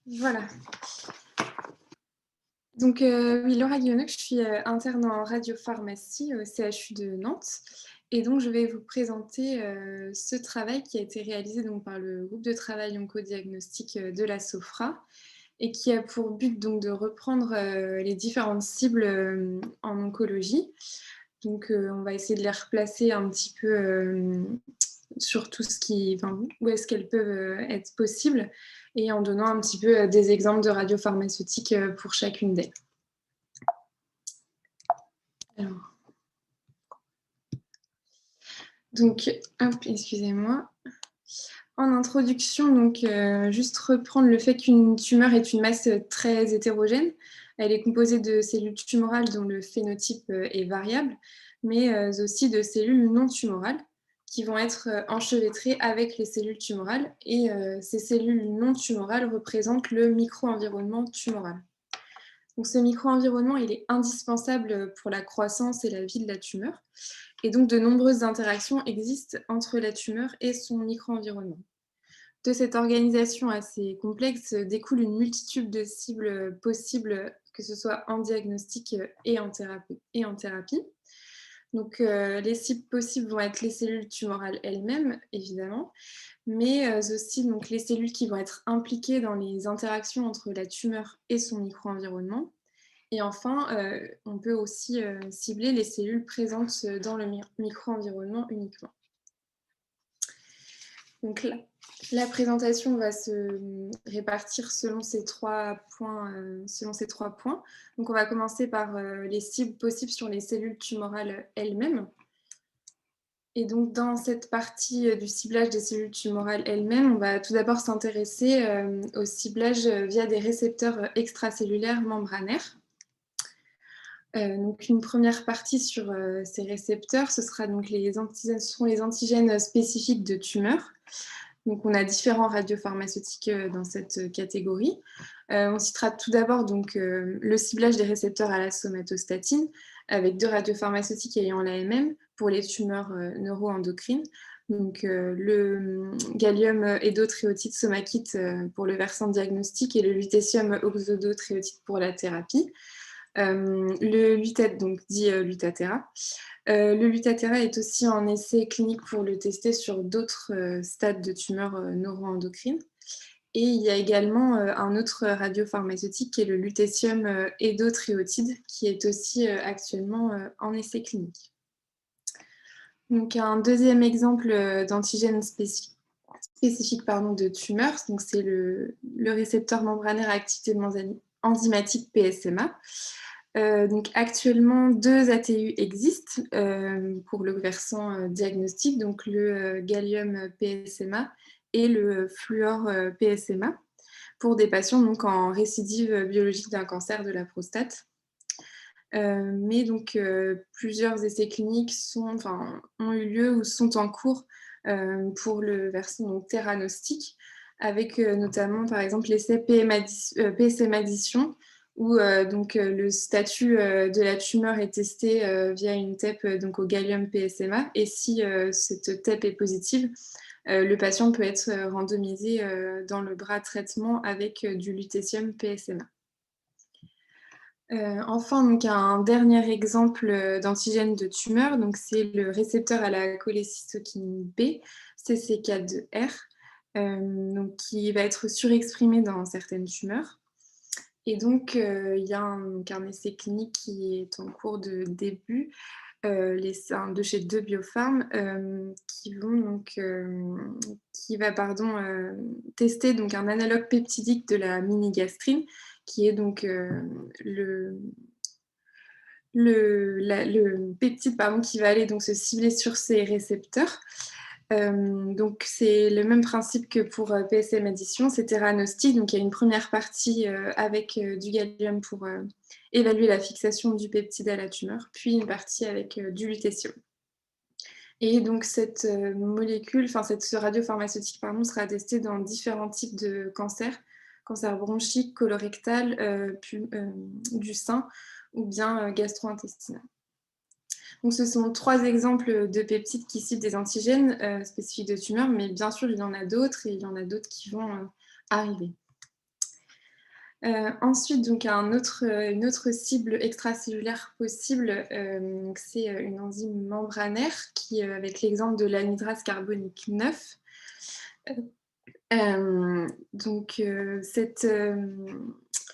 Voilà. Donc, oui, Laura Guillonneau, je suis interne en radiopharmacie au CHU de Nantes. Et donc, je vais vous présenter ce travail qui a été réalisé donc, par le groupe de travail oncodiagnostic de la SOFRA et qui a pour but donc, de reprendre les différentes cibles en oncologie. Donc, on va essayer de les replacer un petit peu sur tout ce qui, enfin, où est-ce qu'elles peuvent être possibles et en donnant un petit peu des exemples de radiopharmaceutiques pour chacune d'elles. Alors, donc, hop, excusez-moi. En introduction, donc, juste reprendre le fait qu'une tumeur est une masse très hétérogène. Elle est composée de cellules tumorales dont le phénotype est variable, mais aussi de cellules non tumorales qui vont être enchevêtrées avec les cellules tumorales. Et ces cellules non tumorales représentent le micro-environnement tumoral. Donc, ce micro-environnement, il est indispensable pour la croissance et la vie de la tumeur. Et donc, de nombreuses interactions existent entre la tumeur et son micro-environnement. De cette organisation assez complexe découle une multitude de cibles possibles, que ce soit en diagnostic et en thérapie. Donc, les cibles possibles vont être les cellules tumorales elles-mêmes, évidemment, mais aussi donc, les cellules qui vont être impliquées dans les interactions entre la tumeur et son micro-environnement. Et enfin, on peut aussi cibler les cellules présentes dans le micro-environnement uniquement. Donc là, la présentation va se répartir selon ces trois points. Donc on va commencer par les cibles possibles sur les cellules tumorales elles-mêmes. Et donc dans cette partie du ciblage des cellules tumorales elles-mêmes, on va tout d'abord s'intéresser au ciblage via des récepteurs extracellulaires membranaires. Donc une première partie sur ces récepteurs, ce seront les antigènes spécifiques de tumeurs. Donc on a différents radiopharmaceutiques dans cette catégorie. On citera tout d'abord le ciblage des récepteurs à la somatostatine avec 2 radiopharmaceutiques ayant l'AMM pour les tumeurs neuroendocrines. Donc le gallium édotriotyte somakite pour le versant diagnostique et le lutécium oxodotriotyte pour la thérapie. Le lutate, donc dit Lutathera. Le Lutathera est aussi en essai clinique pour le tester sur d'autres stades de tumeurs neuroendocrines. Et il y a également un autre radiopharmaceutique qui est le lutécium édotriotide qui est aussi actuellement en essai clinique. Donc un deuxième exemple d'antigène spécifique de tumeur, c'est le récepteur membranaire à activité enzymatique PSMA. Donc actuellement, 2 ATU existent pour le versant diagnostic, donc le gallium PSMA et le fluor PSMA pour des patients donc, en récidive biologique d'un cancer de la prostate. Mais donc plusieurs essais cliniques ont eu lieu ou sont en cours pour le versant donc, theranostique, avec notamment par exemple l'essai PSM addition, où le statut de la tumeur est testé via une TEP donc au gallium PSMA. Et si cette TEP est positive, le patient peut être randomisé dans le bras traitement avec du lutécium PSMA. Enfin, donc, un dernier exemple d'antigène de tumeur, c'est le récepteur à la cholécytokine B, CCK2R, qui va être surexprimé dans certaines tumeurs. Et donc, il y a un essai clinique qui est en cours de début, de chez 2 biopharmes, qui va tester donc, un analogue peptidique de la minigastrine, qui est donc le peptide qui va aller donc, se cibler sur ces récepteurs. Donc c'est le même principe que pour PSM addition, c'est theranostique. Donc il y a une première partie avec du gallium pour évaluer la fixation du peptide à la tumeur, puis une partie avec du lutécium. Et donc cette ce radiopharmaceutique sera testé dans différents types de cancers, cancer bronchique, colorectal, du sein ou bien gastro-intestinal. Donc, ce sont 3 exemples de peptides qui ciblent des antigènes spécifiques de tumeurs, mais bien sûr, il y en a d'autres et il y en a d'autres qui vont arriver. Ensuite, donc, une autre cible extracellulaire possible, c'est une enzyme membranaire qui, avec l'exemple de l'anhydrase carbonique 9, donc,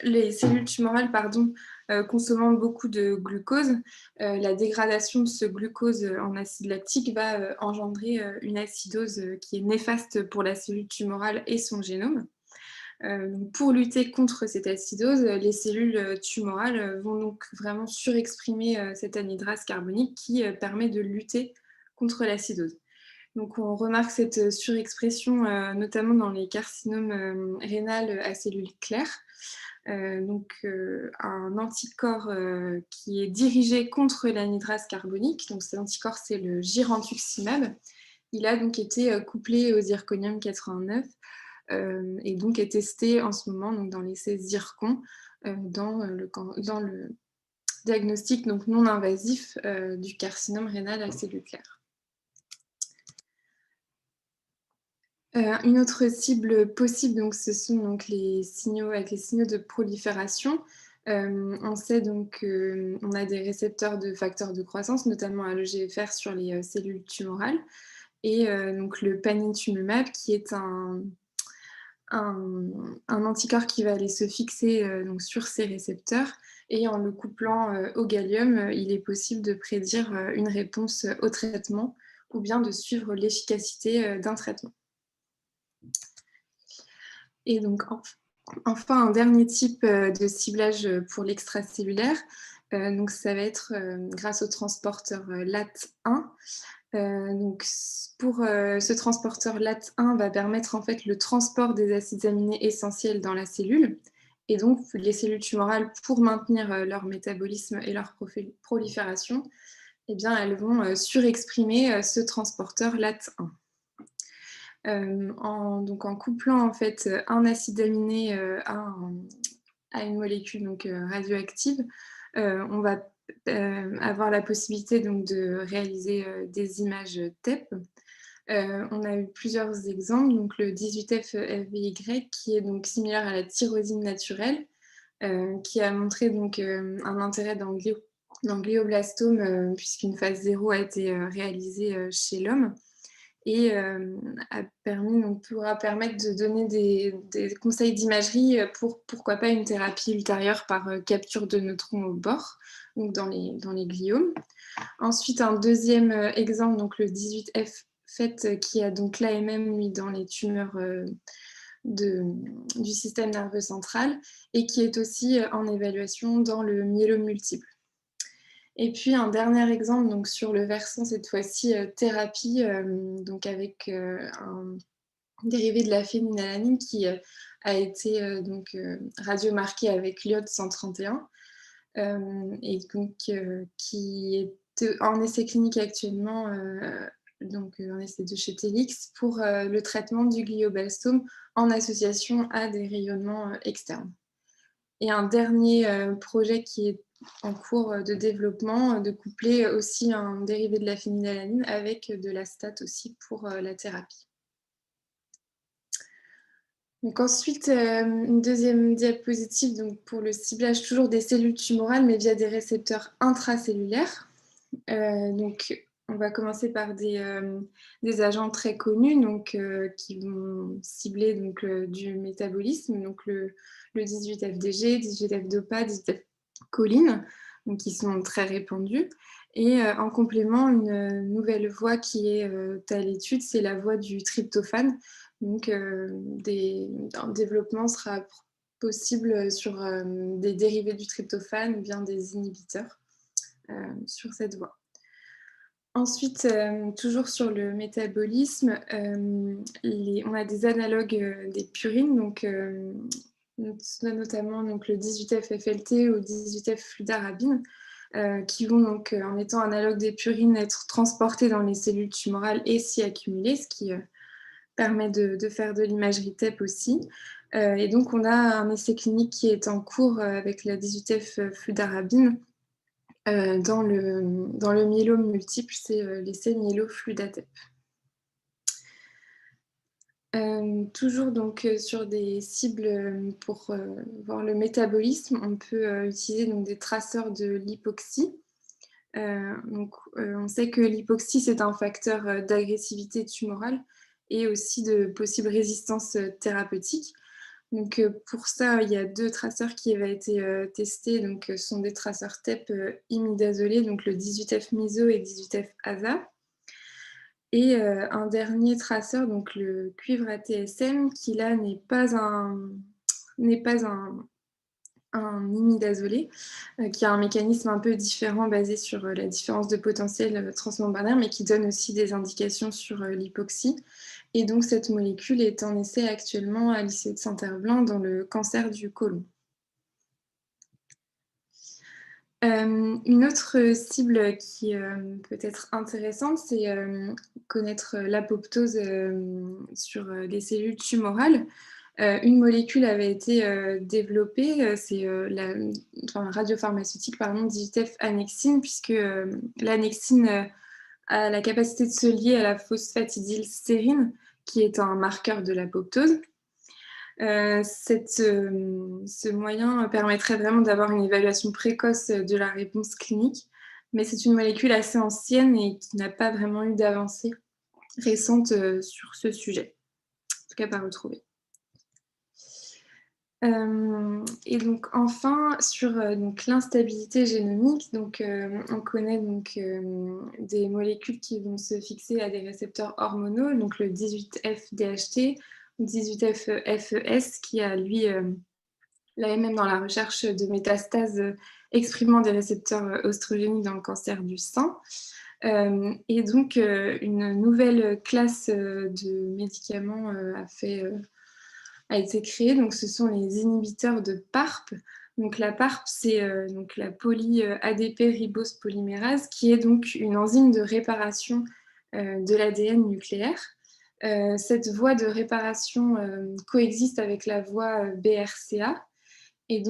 les cellules tumorales, pardon, consommant beaucoup de glucose, la dégradation de ce glucose en acide lactique va engendrer une acidose qui est néfaste pour la cellule tumorale et son génome. Donc pour lutter contre cette acidose, les cellules tumorales vont donc vraiment surexprimer cette anhydrase carbonique qui permet de lutter contre l'acidose. Donc on remarque cette surexpression notamment dans les carcinomes rénal à cellules claires. Un anticorps qui est dirigé contre l'anhydrase carbonique, donc cet anticorps c'est le girentuximab. Il a donc été couplé au zirconium 89 et donc est testé en ce moment donc, dans l'essai ZIRCON dans le diagnostic donc, non invasif du carcinome rénal à cellules claires. Une autre cible possible, donc, ce sont donc, les signaux de prolifération. On sait donc qu'on a des récepteurs de facteurs de croissance, notamment à l'EGFR sur les cellules tumorales, et donc le panitumumab qui est un anticorps qui va aller se fixer donc sur ces récepteurs, et en le couplant au gallium, il est possible de prédire une réponse au traitement ou bien de suivre l'efficacité d'un traitement. Et donc enfin un dernier type de ciblage pour l'extracellulaire, donc ça va être grâce au transporteur LAT1. Donc pour ce transporteur LAT1 va permettre en fait le transport des acides aminés essentiels dans la cellule, et donc les cellules tumorales, pour maintenir leur métabolisme et leur prolifération, eh bien, elles vont surexprimer ce transporteur LAT1. En couplant en fait un acide aminé à une molécule donc, radioactive, on va avoir la possibilité donc, de réaliser des images TEP. On a eu plusieurs exemples, donc le 18F-FVY qui est donc similaire à la tyrosine naturelle, qui a montré donc, un intérêt dans le glioblastome puisqu'une phase 0 a été réalisée chez l'homme, et pourra permettre de donner des conseils d'imagerie pour, pourquoi pas, une thérapie ultérieure par capture de neutrons au bord, donc dans les gliomes. Ensuite, un deuxième exemple, donc le 18F FET, qui a donc l'AMM, lui, dans les tumeurs du système nerveux central, et qui est aussi en évaluation dans le myélome multiple. Et puis un dernier exemple, donc sur le versant cette fois-ci thérapie, donc avec un dérivé de la phénylalanine qui a été radiomarqué avec l'iode 131 et donc qui est en essai clinique actuellement, en essai de chez Telix pour le traitement du glioblastome en association à des rayonnements externes. Et un dernier projet qui est en cours de développement, de coupler aussi un dérivé de la phénylalanine avec de la stat aussi pour la thérapie. Donc ensuite, une deuxième diapositive donc pour le ciblage toujours des cellules tumorales, mais via des récepteurs intracellulaires. Donc on va commencer par des agents très connus donc, qui vont cibler donc, du métabolisme, donc le 18FDG, 18F-DOPA, 18F-choline, donc qui sont très répandus. Et en complément, une nouvelle voie qui est à l'étude, c'est la voie du tryptophane. Donc un développement sera possible sur des dérivés du tryptophane ou bien des inhibiteurs sur cette voie. Ensuite, toujours sur le métabolisme, on a des analogues des purines, donc, notamment donc, le 18F-FLT ou 18F-fludarabine, qui vont donc, en étant analogues des purines, être transportés dans les cellules tumorales et s'y accumuler, ce qui permet de faire de l'imagerie TEP aussi. Et donc, on a un essai clinique qui est en cours avec la 18F-fludarabine, dans le myélome multiple, c'est l'essai myélofludatep. Toujours donc sur des cibles, pour, voir le métabolisme, on peut, utiliser donc des traceurs de l'hypoxie. On sait que l'hypoxie, c'est un facteur, d'agressivité tumorale et aussi de possible résistance, thérapeutique. Pour ça, il y a 2 traceurs qui avaient été, testés, ce sont des traceurs TEP, imidazolés, donc le 18F-MISO et 18F-ASA. Et un dernier traceur, donc le cuivre ATSM, qui là n'est pas un imidazolé, qui a un mécanisme un peu différent basé sur, la différence de potentiel, transmembranaire, mais qui donne aussi des indications sur, l'hypoxie. Et donc cette molécule est en essai actuellement à l'ICE de Saint-Herblain dans le cancer du côlon. Une autre cible qui, peut être intéressante, c'est, connaître l'apoptose, sur, les cellules tumorales. Une molécule avait été, développée, c'est, un radiopharmaceutique pardon, 18F-annexine puisque, l'annexine, a la capacité de se lier à la phosphatidylsérine qui est un marqueur de l'apoptose. Ce moyen permettrait vraiment d'avoir une évaluation précoce de la réponse clinique, mais c'est une molécule assez ancienne et qui n'a pas vraiment eu d'avancée récente, sur ce sujet, en tout cas pas retrouvée. Et donc enfin sur, l'instabilité génomique, on connaît des molécules qui vont se fixer à des récepteurs hormonaux, donc le 18F-DHT, 18F-FES qui a lui, là même dans la recherche de métastases, exprimant des récepteurs, œstrogéniques dans le cancer du sein. Une nouvelle classe, de médicaments, a été créée. Donc ce sont les inhibiteurs de PARP. Donc la PARP, c'est, la poly-ADP ribose polymérase, qui est donc une enzyme de réparation, de l'ADN nucléaire. Cette voie de réparation, coexiste avec la voie, BRCA. Et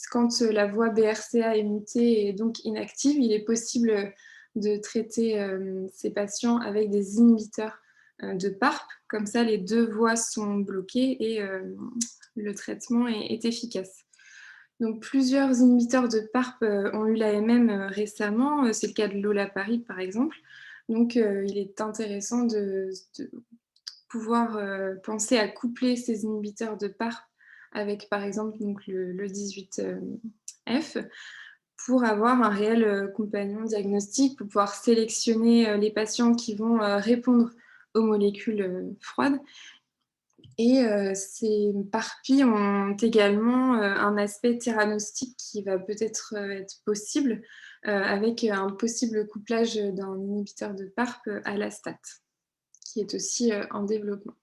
quand la voie BRCA est mutée et donc inactive, il est possible de traiter ces patients avec des inhibiteurs de PARP. Comme ça, les 2 voies sont bloquées et le traitement est efficace. Donc plusieurs inhibiteurs de PARP ont eu l'AMM récemment, c'est le cas de l'olaparib par exemple. Il est intéressant de pouvoir penser à coupler ces inhibiteurs de PARP avec par exemple le 18F pour avoir un réel compagnon diagnostic, pour pouvoir sélectionner les patients qui vont répondre aux molécules froides. Et ces PARPI ont également un aspect theranostique qui va peut-être être possible avec un possible couplage d'un inhibiteur de PARP à la STAT, qui est aussi en développement.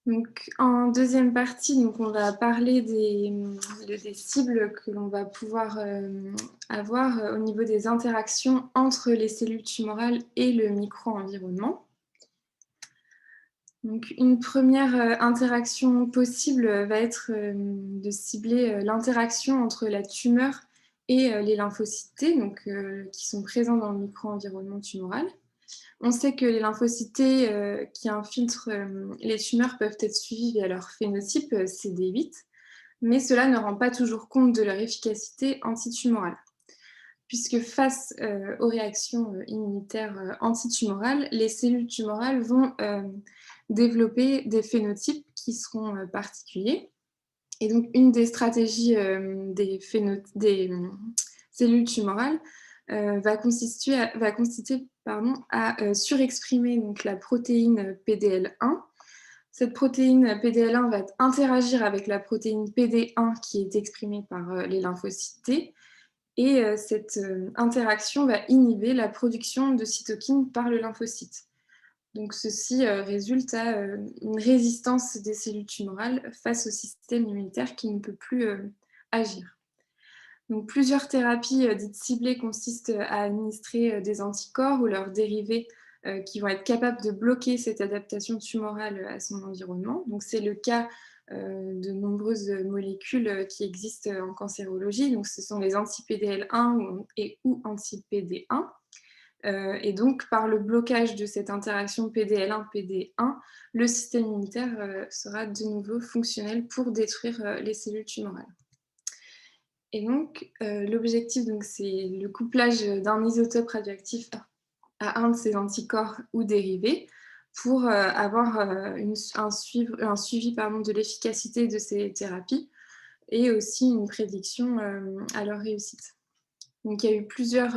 Donc, en deuxième partie, on va parler des cibles que l'on va pouvoir avoir au niveau des interactions entre les cellules tumorales et le micro-environnement. Donc, une première interaction possible va être de cibler l'interaction entre la tumeur et les lymphocytes T, qui sont présents dans le micro-environnement tumoral. On sait que les lymphocytes T qui infiltrent les tumeurs peuvent être suivis via leur phénotype CD8, mais cela ne rend pas toujours compte de leur efficacité antitumorale. Puisque face aux réactions immunitaires antitumorales, les cellules tumorales vont développer des phénotypes qui seront particuliers. Et donc, une des stratégies des cellules tumorales va consister à surexprimer la protéine PDL1. Cette protéine PDL1 va interagir avec la protéine PD1 qui est exprimée par les lymphocytes T. Et cette interaction va inhiber la production de cytokines par le lymphocyte. Donc ceci résulte à une résistance des cellules tumorales face au système immunitaire qui ne peut plus agir. Donc, plusieurs thérapies dites ciblées consistent à administrer des anticorps ou leurs dérivés qui vont être capables de bloquer cette adaptation tumorale à son environnement. Donc, c'est le cas de nombreuses molécules qui existent en cancérologie. Donc, ce sont les anti-PDL1 ou anti-PD1. Et donc, par le blocage de cette interaction PDL1-PD1, le système immunitaire sera de nouveau fonctionnel pour détruire les cellules tumorales. Et donc, l'objectif, c'est le couplage d'un isotope radioactif à un de ces anticorps ou dérivés pour avoir un suivi de l'efficacité de ces thérapies et aussi une prédiction à leur réussite. Donc, il y a eu plusieurs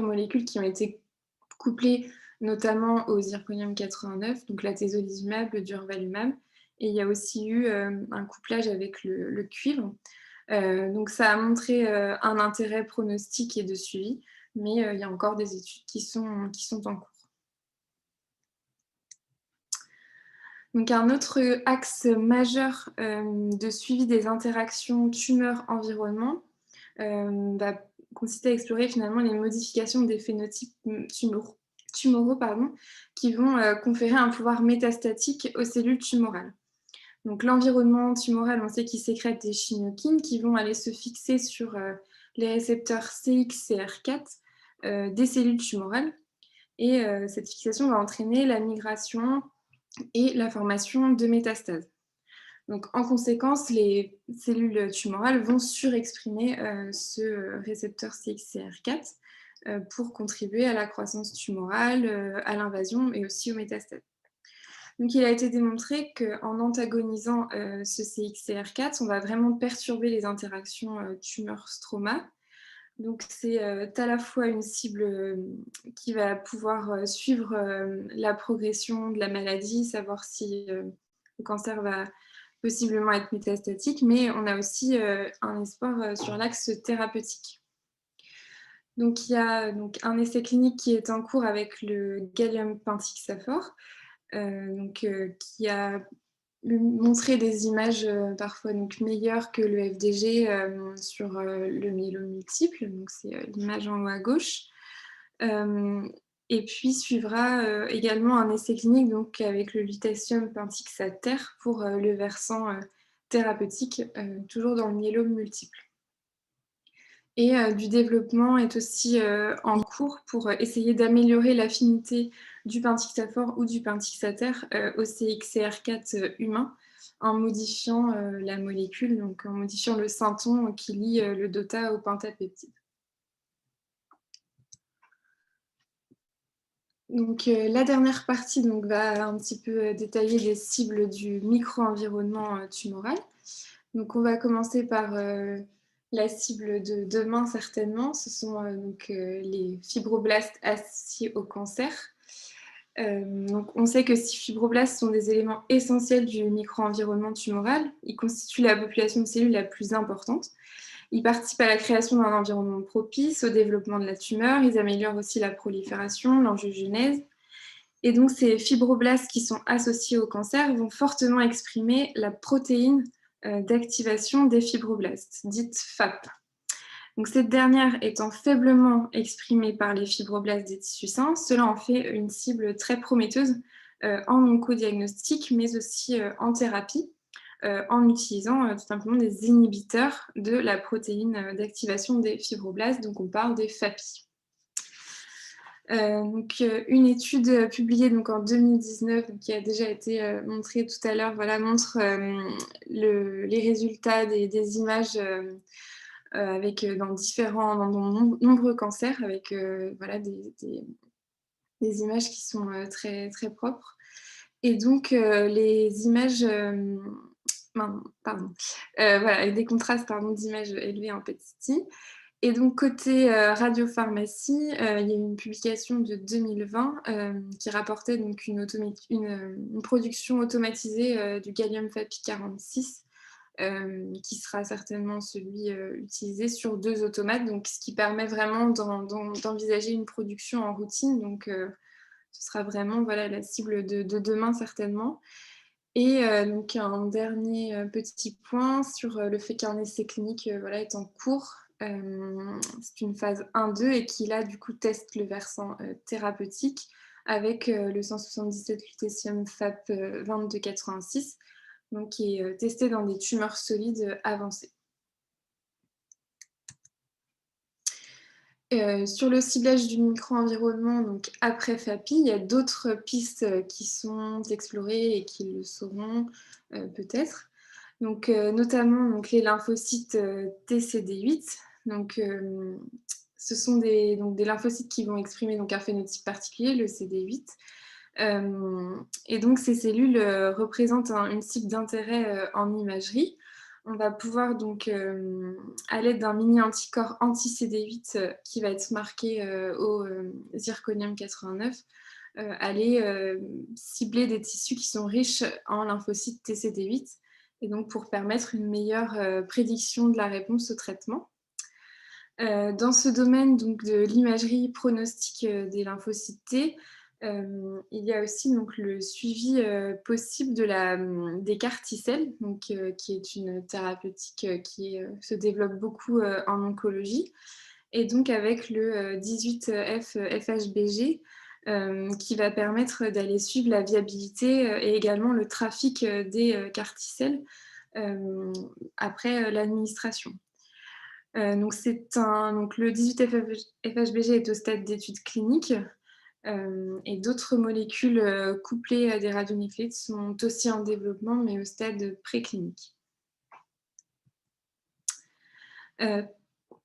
molécules qui ont été couplées, notamment au zirconium-89, donc l'atezolizumab, le durvalumab, et il y a aussi eu un couplage avec le cuivre. Donc, ça a montré un intérêt pronostique et de suivi, mais il y a encore des études qui sont en cours. Donc, un autre axe majeur de suivi des interactions tumeur-environnement va consister à explorer finalement les modifications des phénotypes tumoraux qui vont conférer un pouvoir métastatique aux cellules tumorales. Donc l'environnement tumoral, on sait qu'il sécrète des chimiokines qui vont aller se fixer sur les récepteurs CXCR4 des cellules tumorales. Et cette fixation va entraîner la migration et la formation de métastases. Donc, en conséquence, les cellules tumorales vont surexprimer ce récepteur CXCR4 pour contribuer à la croissance tumorale, à l'invasion et aussi aux métastases. Donc, il a été démontré qu'en antagonisant ce CXCR4, on va vraiment perturber les interactions tumeur-stroma. Donc, c'est à la fois une cible qui va pouvoir suivre la progression de la maladie, savoir si le cancer va possiblement être métastatique, mais on a aussi un espoir sur l'axe thérapeutique. Donc, il y a un essai clinique qui est en cours avec le gallium pentixaphore, qui a montré des images parfois meilleures que le FDG sur le myélome multiple, donc c'est l'image en haut à gauche. Et puis suivra également un essai clinique avec le lutetium pentixater pour le versant thérapeutique, toujours dans le myélome multiple. Et du développement est aussi en cours pour essayer d'améliorer l'affinité du pentixaphore ou du pentixater au CXCR4 humain en modifiant la molécule, donc en modifiant le synton qui lie le DOTA au pentapeptide. Donc la dernière partie va un petit peu détailler les cibles du micro-environnement tumoral. Donc on va commencer par la cible de demain certainement, ce sont les fibroblastes associés au cancer. Donc on sait que ces fibroblastes sont des éléments essentiels du micro-environnement tumoral. Ils constituent la population de cellules la plus importante. Ils participent à la création d'un environnement propice au développement de la tumeur. Ils améliorent aussi la prolifération, l'angiogenèse. Et donc ces fibroblastes qui sont associés au cancer vont fortement exprimer la protéine d'activation des fibroblastes, dite FAP. Donc, cette dernière étant faiblement exprimée par les fibroblastes des tissus sains, cela en fait une cible très prometteuse en oncodiagnostic, mais aussi en thérapie, en utilisant tout simplement des inhibiteurs de la protéine d'activation des fibroblastes, donc on parle des FAPI. Une étude publiée en 2019 qui a déjà été montrée tout à l'heure montre les résultats des images dans de nombreux cancers avec des images qui sont très, très propres. Et donc les images avec des contrastes d'images élevés en PET-CT. Et donc, côté radiopharmacie, il y a une publication de 2020 qui rapportait une production automatisée du gallium FAPI 46, qui sera certainement celui utilisé sur 2 automates, donc ce qui permet vraiment d'envisager une production en routine. Donc, ce sera vraiment la cible de demain, certainement. Et donc, un dernier petit point sur le fait qu'un essai clinique est en cours. C'est une phase 1-2 et qui là du coup teste le versant thérapeutique avec le 177 lutécium FAP 2286, donc qui est testé dans des tumeurs solides avancées. Sur le ciblage du micro-environnement, donc après FAPI, il y a d'autres pistes qui sont explorées et qui le seront peut-être. Donc, notamment donc, les lymphocytes TCD8. Donc, ce sont donc, des lymphocytes qui vont exprimer donc, un phénotype particulier, le CD8. Et donc, ces cellules représentent une cible d'intérêt en imagerie. On va pouvoir donc, à l'aide d'un mini-anticorps anti-CD8 qui va être marqué au zirconium 89, aller cibler des tissus qui sont riches en lymphocytes TCD8 et donc pour permettre une meilleure prédiction de la réponse au traitement. Dans ce domaine donc, de l'imagerie pronostique des lymphocytes T, il y a aussi donc, le suivi possible des CAR T-cells, qui est une thérapeutique qui se développe beaucoup en oncologie, et donc avec le 18F FHBG, qui va permettre d'aller suivre la viabilité et également le trafic des CAR T-cells après l'administration. Donc le 18-FHBG est au stade d'études cliniques et d'autres molécules couplées à des radionucléides sont aussi en développement, mais au stade préclinique.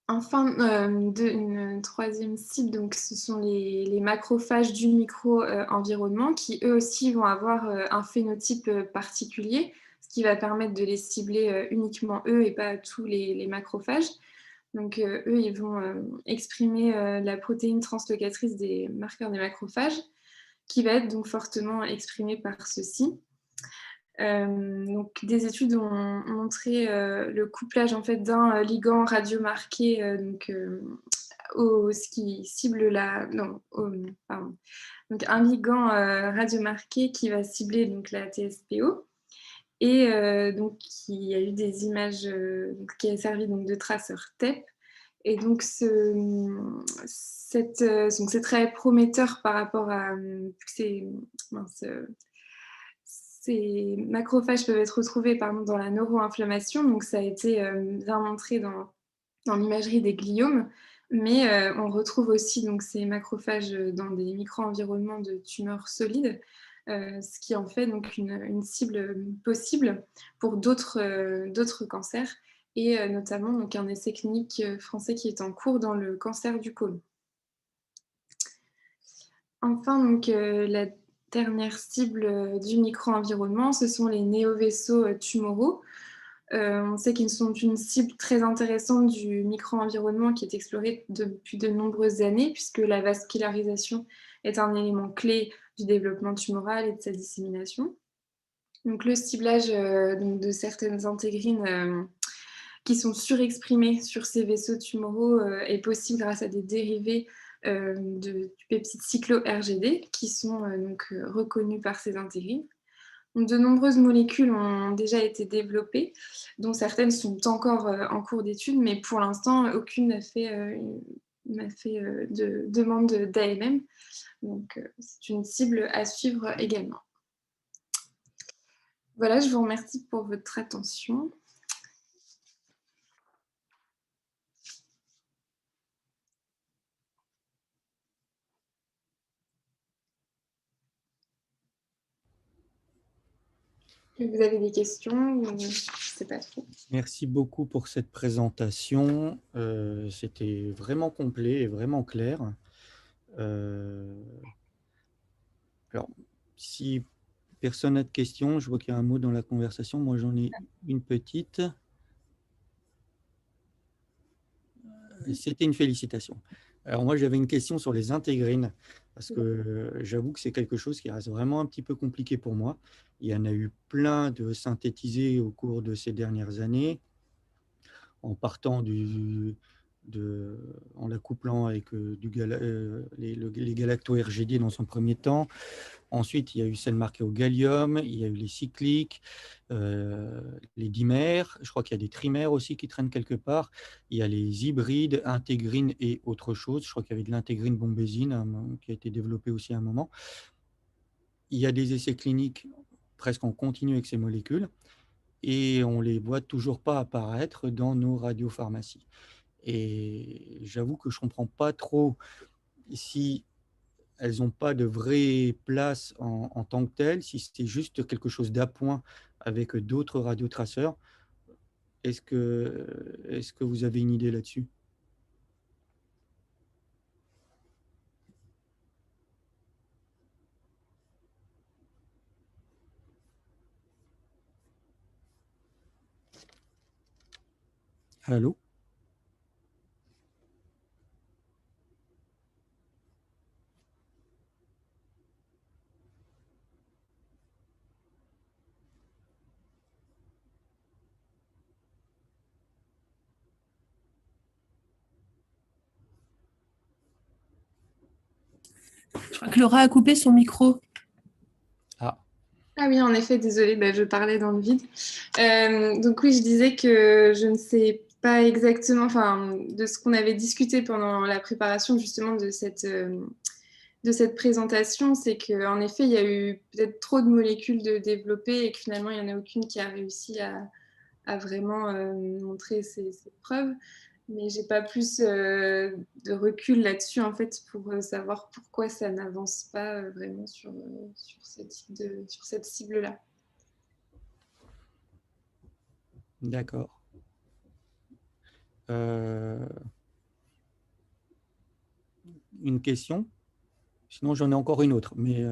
Enfin, une troisième cible, donc, ce sont les macrophages du micro-environnement qui, eux aussi, vont avoir un phénotype particulier, ce qui va permettre de les cibler uniquement eux et pas tous les macrophages. Donc, eux, ils vont exprimer la protéine translocatrice des marqueurs des macrophages, qui va être donc fortement exprimée par ceux-ci. Donc, des études ont montré le couplage en fait, d'un ligand radiomarqué, ce qui cible donc, un ligand radiomarqué qui va cibler donc, la TSPO. Et donc, il y a eu des images qui a servi donc, de traceur TEP. Et donc, c'est très prometteur par rapport à ces macrophages peuvent être retrouvés dans la neuroinflammation. Donc, ça a été bien montré dans l'imagerie des gliomes. Mais on retrouve aussi donc, ces macrophages dans des micro-environnements de tumeurs solides, ce qui en fait donc, une cible possible pour d'autres cancers, et notamment donc, un essai clinique français qui est en cours dans le cancer du côlon. Enfin, donc, la dernière cible du micro-environnement, ce sont les néovaisseaux tumoraux. On sait qu'ils sont une cible très intéressante du micro-environnement qui est explorée depuis de nombreuses années, puisque la vascularisation est un élément clé du développement tumoral et de sa dissémination. Donc, le ciblage donc, de certaines intégrines qui sont surexprimées sur ces vaisseaux tumoraux est possible grâce à des dérivés du peptide cyclo-RGD qui sont reconnus par ces intégrines. Donc, de nombreuses molécules ont déjà été développées, dont certaines sont encore en cours d'étude, mais pour l'instant, aucune n'a fait de demande d'AMM. Donc, c'est une cible à suivre également. Voilà, je vous remercie pour votre attention. Vous avez des questions? Je ne sais pas trop. Merci beaucoup pour cette présentation. C'était vraiment complet et vraiment clair. Alors, si personne n'a de questions, je vois qu'il y a un mot dans la conversation. Moi, j'en ai une petite. C'était une félicitation. Alors moi, j'avais une question sur les intégrines, parce que j'avoue que c'est quelque chose qui reste vraiment un petit peu compliqué pour moi. Il y en a eu plein de synthétisés au cours de ces dernières années, en partant en la couplant avec les galacto-RGD dans son premier temps. Ensuite, il y a eu celles marquées au gallium, il y a eu les cycliques, les dimères, je crois qu'il y a des trimères aussi qui traînent quelque part. Il y a les hybrides, intégrines et autre chose. Je crois qu'il y avait de l'intégrine bombésine qui a été développée aussi à un moment. Il y a des essais cliniques presque en continu avec ces molécules et on ne les voit toujours pas apparaître dans nos radiopharmacies. Et j'avoue que je ne comprends pas trop si elles n'ont pas de vraie place en tant que telles, si c'est juste quelque chose d'appoint avec d'autres radiotraceurs. Est-ce que vous avez une idée là-dessus? Allô? Je crois que Laura a coupé son micro. Ah, Ah oui, en effet, désolée, je parlais dans le vide. Donc oui, je disais que je ne sais pas exactement, enfin, de ce qu'on avait discuté pendant la préparation justement de cette présentation, c'est qu'en effet, il y a eu peut-être trop de molécules de développer et que finalement, il n'y en a aucune qui a réussi à vraiment montrer ses preuves. Mais j'ai pas plus de recul là-dessus en fait pour savoir pourquoi ça n'avance pas vraiment sur ce type sur cette cible-là. d'accord. Une question? Sinon, j'en ai encore une autre. Mais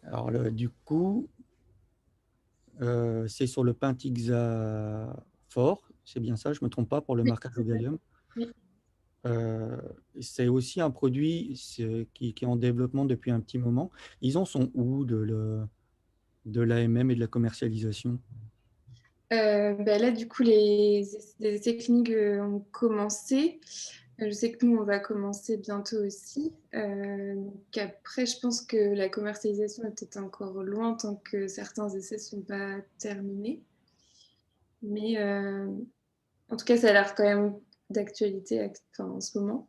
alors, du coup, c'est sur le Pentaxaphore, c'est bien ça, je ne me trompe pas, pour le Oui, marquage au gallium. oui. C'est aussi un produit qui est en développement depuis un petit moment. Ils en sont où de l'AMM et de la commercialisation? Là, du coup, les essais cliniques ont commencé. Je sais que nous, on va commencer bientôt aussi. Donc après, je pense que la commercialisation est peut-être encore loin tant que certains essais ne sont pas terminés. Mais en tout cas, ça a l'air quand même d'actualité en ce moment.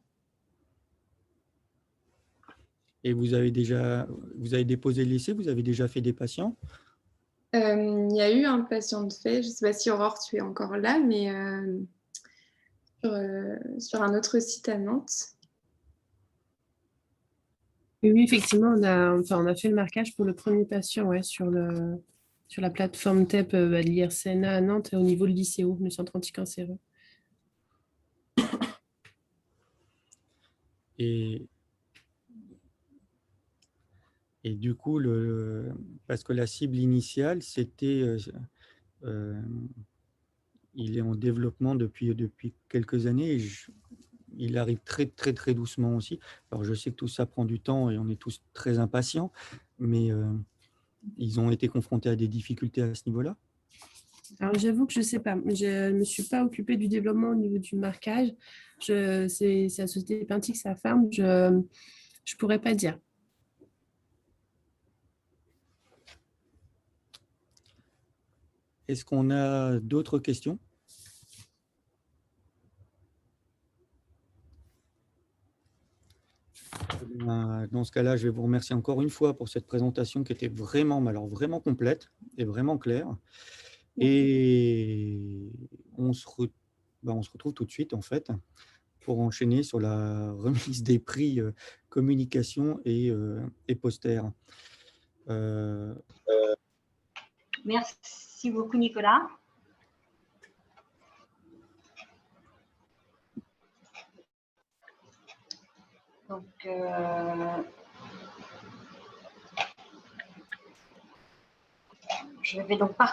Et vous avez déposé l'essai, vous avez déjà fait des patients? Il y a eu un patient de fait, je ne sais pas si Aurore, tu es encore là, mais sur un autre site à Nantes. Oui, effectivement, on a fait le marquage pour le premier patient ouais, sur la plateforme TEP de l'IRCNA à Nantes au niveau de l'ICO, le centre anticancéreux. Et du coup, parce que la cible initiale, c'était, il est en développement depuis quelques années et il arrive très, très, très doucement aussi. Alors, je sais que tout ça prend du temps et on est tous très impatients, mais ils ont été confrontés à des difficultés à ce niveau-là. Alors, j'avoue que je ne sais pas. Je ne me suis pas occupée du développement au niveau du marquage. C'est la société Pentix, sa farm. Je ne pourrais pas dire. Est-ce qu'on a d'autres questions? Dans ce cas-là, je vais vous remercier encore une fois pour cette présentation qui était vraiment, mais alors vraiment complète et vraiment claire. Et on se retrouve tout de suite, en fait, pour enchaîner sur la remise des prix communication et poster. Merci beaucoup, Nicolas. Donc, je vais donc partir.